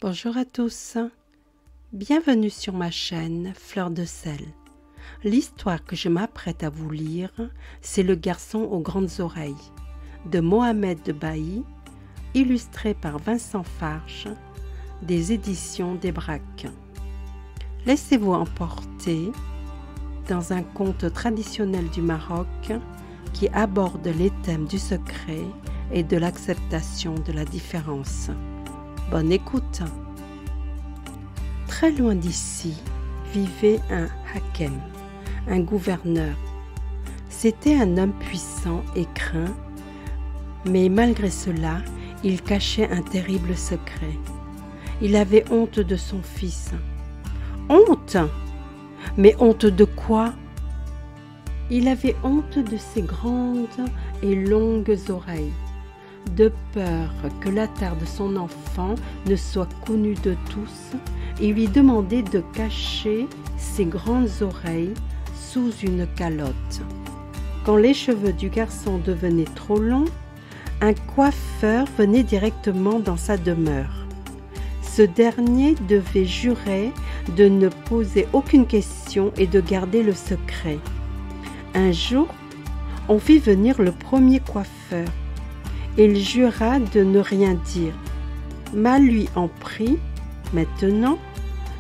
Bonjour à tous, bienvenue sur ma chaîne Fleur de sel. L'histoire que je m'apprête à vous lire, c'est Le garçon aux grandes oreilles de Mohamed Bailly, illustré par Vincent Farge, des éditions des Braques. Laissez-vous emporter dans un conte traditionnel du Maroc qui aborde les thèmes du secret et de l'acceptation de la différence. Bonne écoute. Très loin d'ici vivait un hakem, un gouverneur. C'était un homme puissant et craint, mais malgré cela, il cachait un terrible secret. Il avait honte de son fils. Honte? Mais honte de quoi? Il avait honte de ses grandes et longues oreilles, de peur que la terre de son enfant ne soit connue de tous, et lui demandait de cacher ses grandes oreilles sous une calotte. Quand les cheveux du garçon devenaient trop longs, un coiffeur venait directement dans sa demeure. Ce dernier devait jurer de ne poser aucune question et de garder le secret. Un jour, on fit venir le premier coiffeur. Il jura de ne rien dire. Mal lui en prit. Maintenant,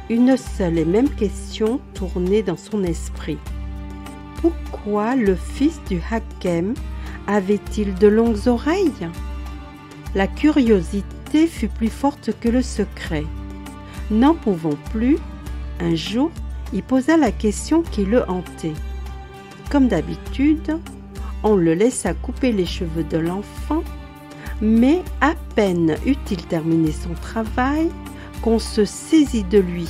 une seule et même question tournait dans son esprit. Pourquoi le fils du hakem avait-il de longues oreilles? La curiosité fut plus forte que le secret. N'en pouvant plus, un jour, il posa la question qui le hantait. Comme d'habitude, on le laissa couper les cheveux de l'enfant, mais à peine eut-il terminé son travail qu'on se saisit de lui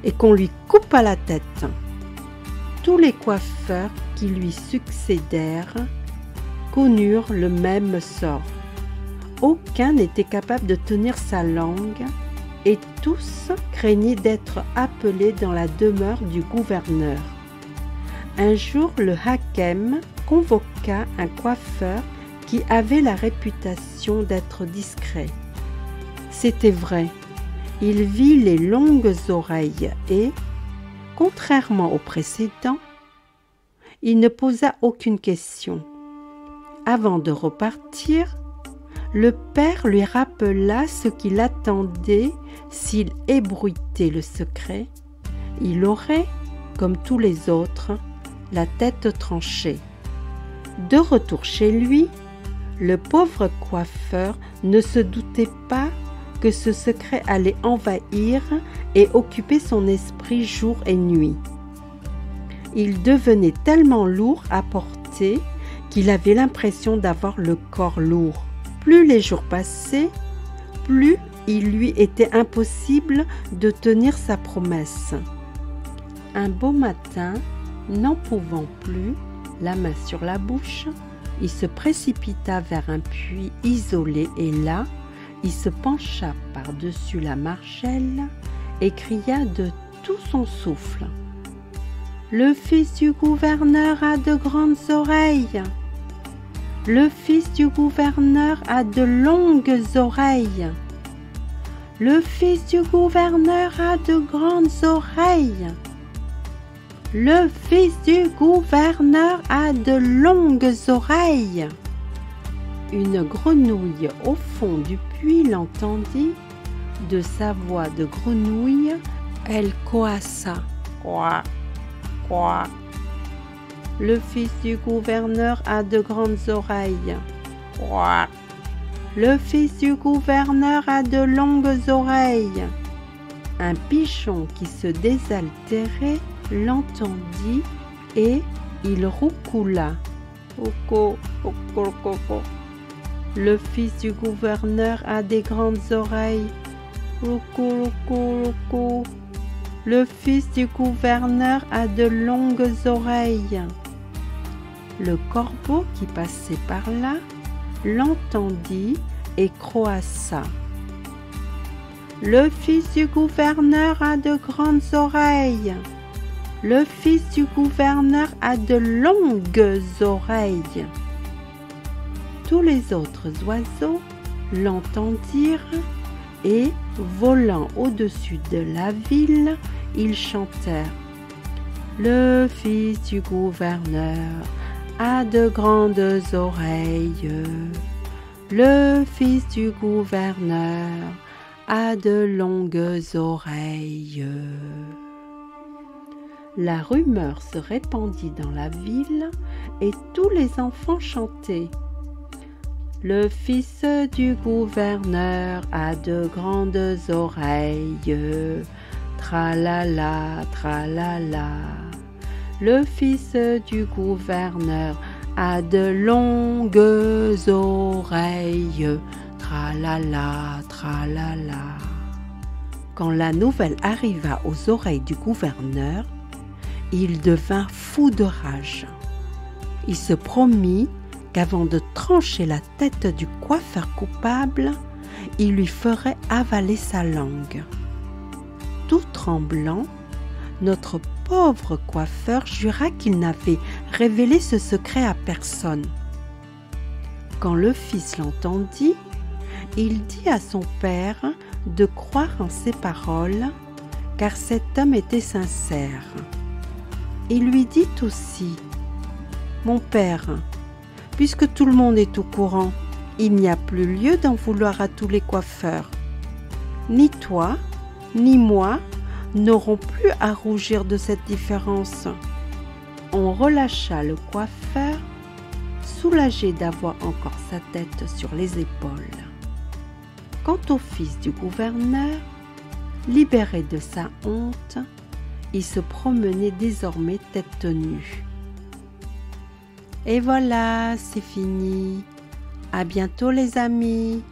et qu'on lui coupa la tête. Tous les coiffeurs qui lui succédèrent connurent le même sort. Aucun n'était capable de tenir sa langue et tous craignaient d'être appelés dans la demeure du gouverneur. Un jour, le hakem convoqua un coiffeur qui avait la réputation d'être discret. C'était vrai, il vit les longues oreilles et, contrairement au précédent, il ne posa aucune question. Avant de repartir, le père lui rappela ce qu'il attendait s'il ébruitait le secret. Il aurait, comme tous les autres, la tête tranchée. De retour chez lui, le pauvre coiffeur ne se doutait pas que ce secret allait envahir et occuper son esprit jour et nuit. Il devenait tellement lourd à porter qu'il avait l'impression d'avoir le corps lourd. Plus les jours passaient, plus il lui était impossible de tenir sa promesse. Un beau matin, n'en pouvant plus, la main sur la bouche, il se précipita vers un puits isolé et là, il se pencha par-dessus la margelle et cria de tout son souffle. « Le fils du gouverneur a de grandes oreilles. Le fils du gouverneur a de longues oreilles. Le fils du gouverneur a de grandes oreilles. Le fils du gouverneur a de longues oreilles. » Une grenouille au fond du puits l'entendit. De sa voix de grenouille, elle coassa. Quoi, quoi. Le fils du gouverneur a de grandes oreilles. Quoi. Le fils du gouverneur a de longues oreilles. Un pigeon qui se désaltérait l'entendit et il roucoula. Coco, coco, coco. Le fils du gouverneur a des grandes oreilles. Roucou, roucou, roucou. Le fils du gouverneur a de longues oreilles. Le corbeau qui passait par là l'entendit et croassa. Le fils du gouverneur a de grandes oreilles. Le fils du gouverneur a de longues oreilles. Tous les autres oiseaux l'entendirent Et, volant au-dessus de la ville, ils chantèrent: Le fils du gouverneur a de grandes oreilles. Le fils du gouverneur a de longues oreilles. La rumeur se répandit dans la ville et tous les enfants chantaient: Le fils du gouverneur a de grandes oreilles. Tralala, tralala. Le fils du gouverneur a de longues oreilles. Tralala, tralala. Quand la nouvelle arriva aux oreilles du gouverneur, il devint fou de rage. Il se promit qu'avant de trancher la tête du coiffeur coupable, il lui ferait avaler sa langue. Tout tremblant, notre pauvre coiffeur jura qu'il n'avait révélé ce secret à personne. Quand le fils l'entendit, il dit à son père de croire en ses paroles, car cet homme était sincère. Il lui dit aussi: Mon père, puisque tout le monde est au courant, il n'y a plus lieu d'en vouloir à tous les coiffeurs. Ni toi, ni moi n'aurons plus à rougir de cette différence. On relâcha le coiffeur, soulagé d'avoir encore sa tête sur les épaules. Quant au fils du gouverneur, libéré de sa honte, il se promenait désormais tête nue. Et voilà, c'est fini. À bientôt les amis.